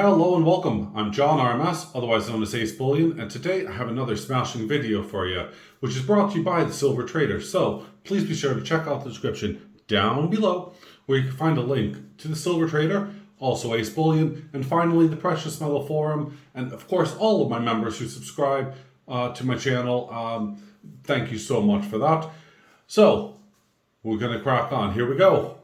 Hello and welcome. I'm John RMS, otherwise known as AceBullion, and today I have another smashing video for you, which is brought to you by the Silver Trader. So please be sure to check out the description down below, where you can find a link to the Silver Trader, also AceBullion, and finally the Precious Metal Forum, and of course all of my members who subscribe to my channel. Thank you so much for that. So we're going to crack on. Here we go.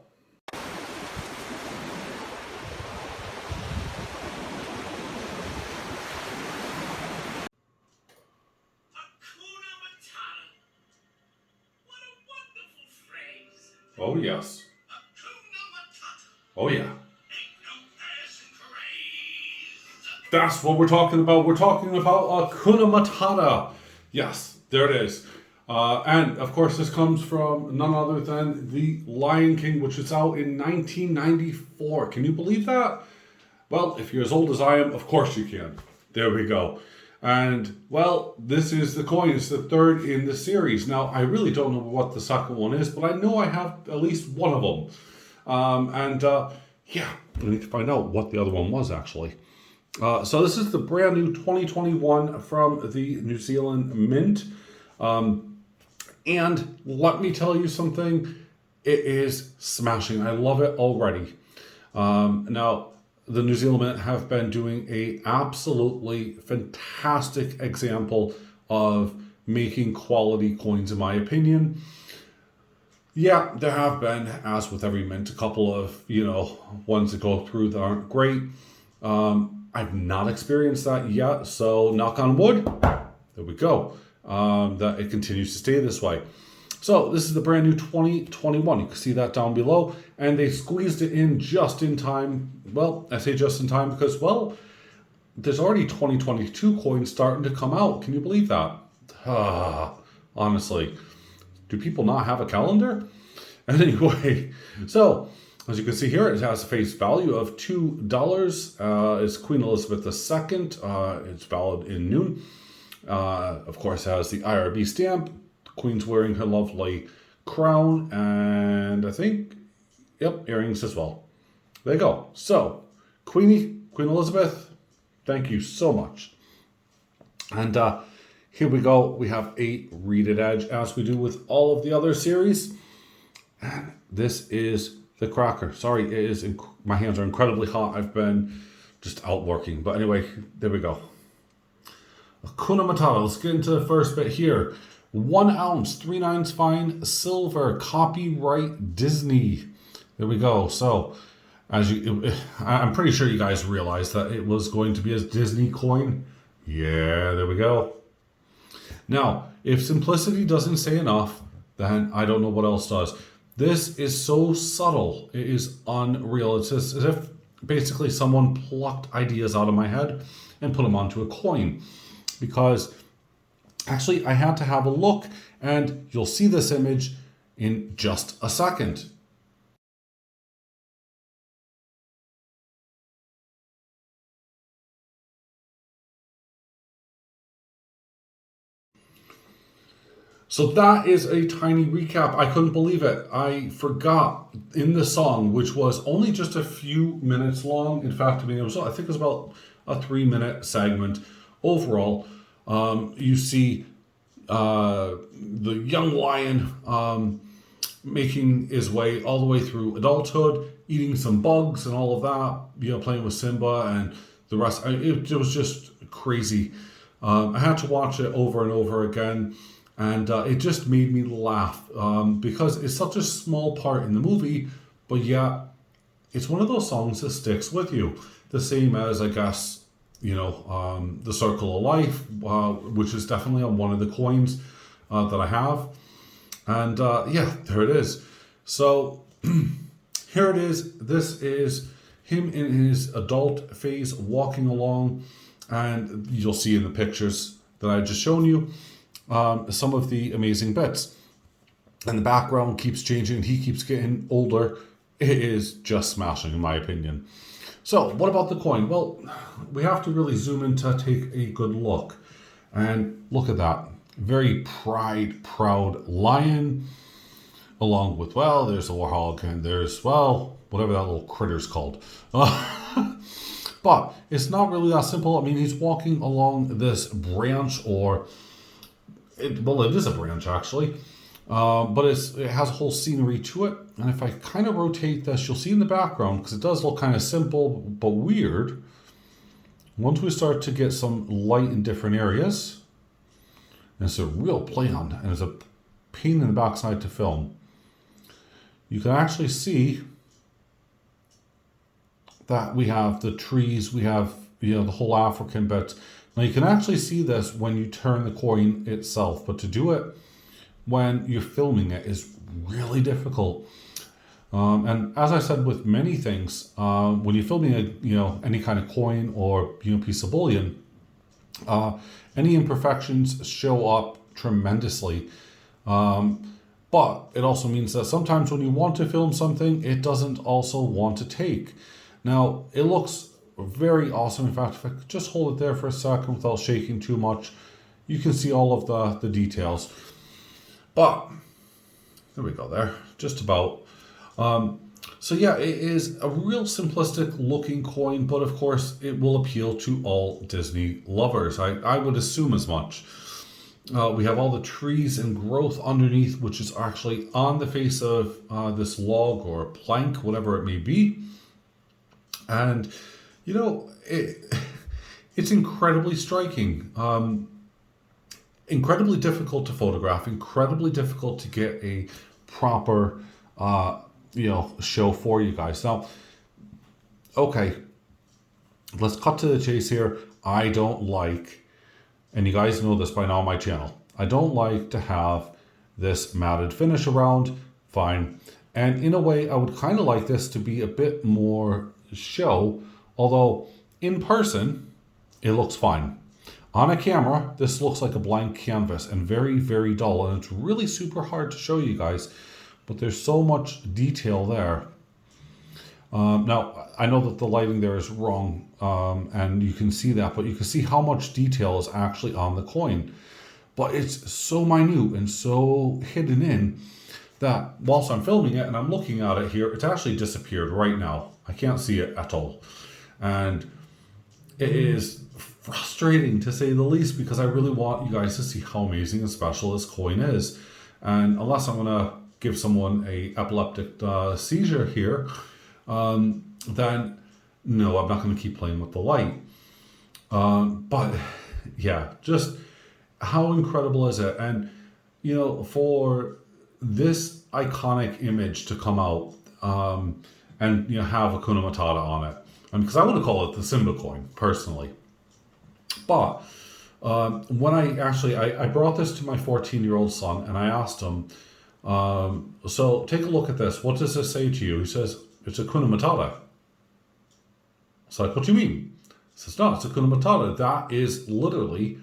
Oh, yes. Oh, yeah. That's what we're talking about. We're talking about Hakuna Matata. Yes, there it is. And, of course, this comes from none other than The Lion King, which is out in 1994. Can you believe that? Well, if you're as old as I am, of course you can. There we go. And, well, this is the coin. It's the third in the series. Now, I really don't know what the second one is, but I know I have at least one of them. Yeah, I need to find out what the other one was, actually. So this is the brand new 2021 from the New Zealand Mint. And let me tell you something. It is smashing. I love it already. Now, the New Zealand Mint have been doing a absolutely fantastic example of making quality coins, in my opinion. Yeah, there have been, as with every mint, a couple of, ones that go through that aren't great. I've not experienced that yet, so knock on wood, there we go, that it continues to stay this way. So this is the brand new 2021. You can see that down below. And they squeezed it in just in time. Well, I say just in time because, well, there's already 2022 coins starting to come out. Can you believe that? Honestly, do people not have a calendar? Anyway, so as you can see here, it has a face value of $2. It's Queen Elizabeth II. It's valid in noon. Of course, it has the IRB stamp. Queen's wearing her lovely crown and I think, earrings as well. There you go. So, Queen Elizabeth, thank you so much. And here we go. We have a reeded edge as we do with all of the other series. And this is the cracker. Sorry, my hands are incredibly hot. I've been just out working. But anyway, there we go. Hakuna Matata. Let's get into the first bit here. 1 ounce, 3/9 fine silver, copyright Disney. There we go. So, I'm pretty sure you guys realized that it was going to be a Disney coin. Yeah, there we go. Now, if simplicity doesn't say enough, then I don't know what else does. This is so subtle. It is unreal. It's as if basically someone plucked ideas out of my head and put them onto a coin. Because actually, I had to have a look, and you'll see this image in just a second. So that is a tiny recap. I couldn't believe it. I forgot in the song, which was only just a few minutes long. In fact, I think it was about a 3-minute segment overall. You see the young lion making his way all the way through adulthood, eating some bugs and all of that, playing with Simba and the rest. It was just crazy. I had to watch it over and over again, and it just made me laugh because it's such a small part in the movie, but yet it's one of those songs that sticks with you. The same as, I guess, the Circle of Life, which is definitely on one of the coins that I have. And there it is. So here it is. This is him in his adult phase walking along. And you'll see in the pictures that I've just shown you some of the amazing bits. And the background keeps changing. He keeps getting older. It is just smashing, in my opinion. So, what about the coin? Well, we have to really zoom in to take a good look. And look at that. Very proud lion. Along with, there's a warhog and there's, whatever that little critter's called. But it's not really that simple. I mean, he's walking along this branch, or it is a branch actually, but it has a whole scenery to it. And if I kind of rotate this, you'll see in the background, because it does look kind of simple but weird. Once we start to get some light in different areas, and it's a real play on, and it's a pain in the backside to film, you can actually see that we have the trees, we have, the whole African bit. Now you can actually see this when you turn the coin itself, but to do it when you're filming it is really difficult. And as I said with many things, when you're filming any kind of coin or piece of bullion, any imperfections show up tremendously. But it also means that sometimes when you want to film something, it doesn't also want to take. Now, it looks very awesome. In fact, if I could just hold it there for a second without shaking too much, you can see all of the details. But, there we go there, just about. So yeah, it is a real simplistic looking coin, but of course it will appeal to all Disney lovers. I would assume as much. We have all the trees and growth underneath, which is actually on the face of this log or plank, whatever it may be. And, it's incredibly striking. Incredibly difficult to photograph, incredibly difficult to get a proper, show for you guys. Now, okay, let's cut to the chase here. I don't like, and you guys know this by now on my channel, I don't like to have this matted finish around, fine. And in a way, I would kind of like this to be a bit more show, although in person, it looks fine. On a camera, this looks like a blank canvas and very, very dull, and it's really super hard to show you guys, but there's so much detail there. Now, I know that the lighting there is wrong, and you can see that, but you can see how much detail is actually on the coin. But it's so minute and so hidden in that whilst I'm filming it and I'm looking at it here, it's actually disappeared right now. I can't see it at all. And it is frustrating to say the least, because I really want you guys to see how amazing and special this coin is. And unless I'm going to give someone a epileptic seizure here, then no, I'm not going to keep playing with the light. But yeah, just how incredible is it? And, for this iconic image to come out and have Hakuna Matata on it, because I would call it the Simba coin personally. But when I brought this to my 14-year-old son and I asked him, so take a look at this. What does this say to you? He says, it's Hakuna Matata. It's like, what do you mean? He says, no, it's Hakuna Matata. That is literally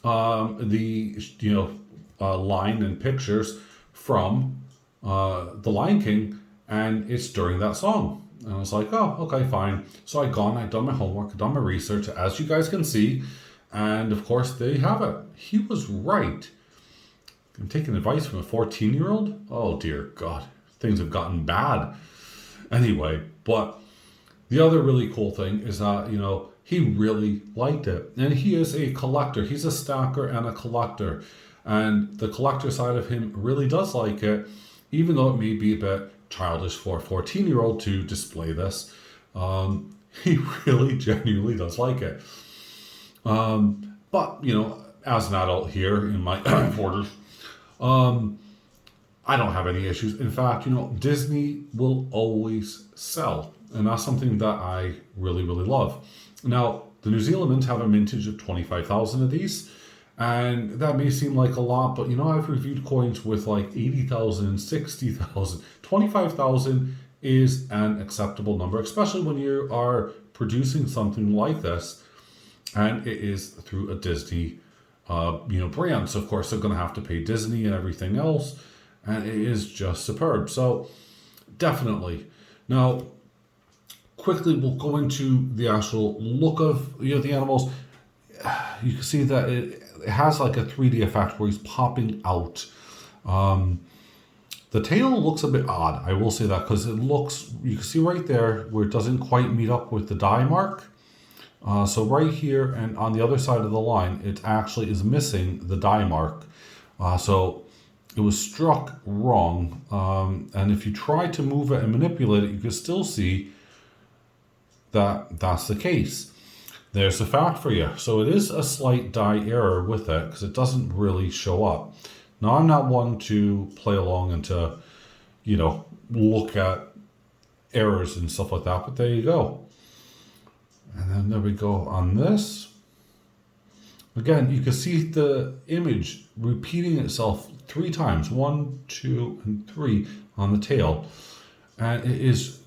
the line and pictures from The Lion King, and it's during that song. And I was like, oh, okay, fine. So I'd done my homework, I'd done my research, as you guys can see, and of course, there you have it. He was right. I'm taking advice from a 14-year-old? Oh dear God, things have gotten bad. Anyway, but the other really cool thing is that, he really liked it. And he is a collector. He's a stacker and a collector. And the collector side of him really does like it, even though it may be a bit childish for a 14-year-old to display this. He really genuinely does like it. But, as an adult here in my quarters, I don't have any issues. In fact, Disney will always sell. And that's something that I really, really love. Now, the New Zealand Mint have a mintage of 25,000 of these. And that may seem like a lot, but I've reviewed coins with like 80,000, 60,000. 25,000 is an acceptable number, especially when you are producing something like this. And it is through a Disney brand. So of course they're going to have to pay Disney and everything else. And it is just superb. So definitely. Now, quickly, we'll go into the actual look of the animals. You can see that it has like a 3D effect where he's popping out. The tail looks a bit odd, I will say that, because it looks, you can see right there where it doesn't quite meet up with the die mark. So right here and on the other side of the line, it actually is missing the die mark. So it was struck wrong. And if you try to move it and manipulate it, you can still see that that's the case. There's the fact for you. So it is a slight die error with it because it doesn't really show up. Now, I'm not one to play along and to, look at errors and stuff like that, but there you go. And then there we go on this. Again, you can see the image repeating itself 3 times, 1, 2, and 3 on the tail. And it is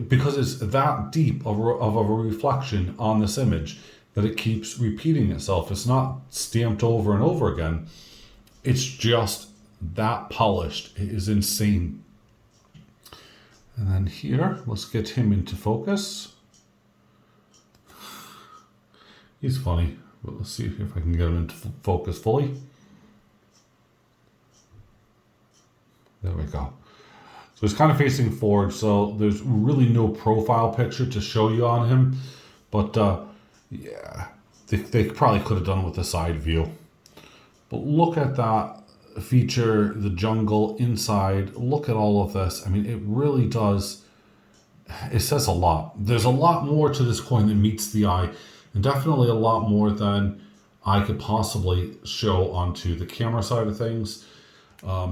because it's that deep of a reflection on this image that it keeps repeating itself. It's not stamped over and over again. It's just that polished. It is insane. And then here, let's get him into focus. He's funny, but let's see if I can get him into focus fully. There we go. So he's kind of facing forward, so there's really no profile picture to show you on him. But yeah, they probably could have done with a side view. But look at that feature, the jungle inside. Look at all of this. I mean, it really does. It says a lot. There's a lot more to this coin than meets the eye, and definitely a lot more than I could possibly show onto the camera side of things.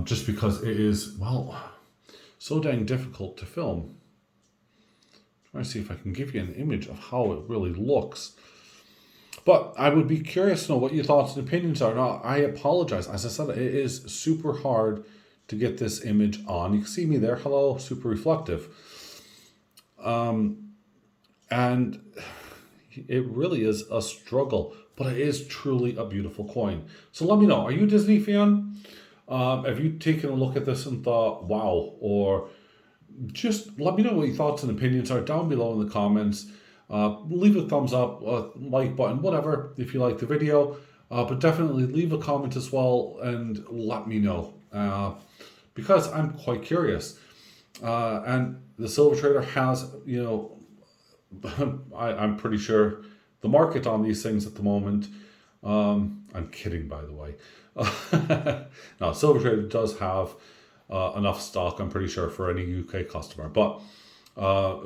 Just because it is, well, so dang difficult to film. I'm trying to see if I can give you an image of how it really looks. But I would be curious to know what your thoughts and opinions are. Now, I apologize. As I said, it is super hard to get this image on. You can see me there. Hello, super reflective. And it really is a struggle, but it is truly a beautiful coin. So let me know, are you a Disney fan? Have you taken a look at this and thought, wow? Or just let me know what your thoughts and opinions are down below in the comments. Leave a thumbs up, like button, whatever, if you like the video. But definitely leave a comment as well and let me know. Because I'm quite curious. And the Silver Trader has, I'm pretty sure the market on these things at the moment, I'm kidding, by the way. Now, Silver Trader does have enough stock, I'm pretty sure, for any UK customer. But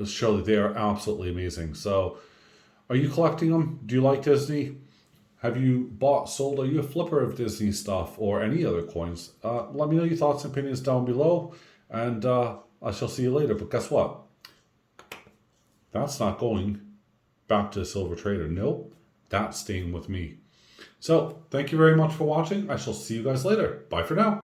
surely they are absolutely amazing. So, are you collecting them? Do you like Disney? Have you bought, sold? Are you a flipper of Disney stuff or any other coins? Let me know your thoughts and opinions down below. And I shall see you later. But guess what? That's not going back to Silver Trader. Nope. That's staying with me. So, thank you very much for watching. I shall see you guys later. Bye for now.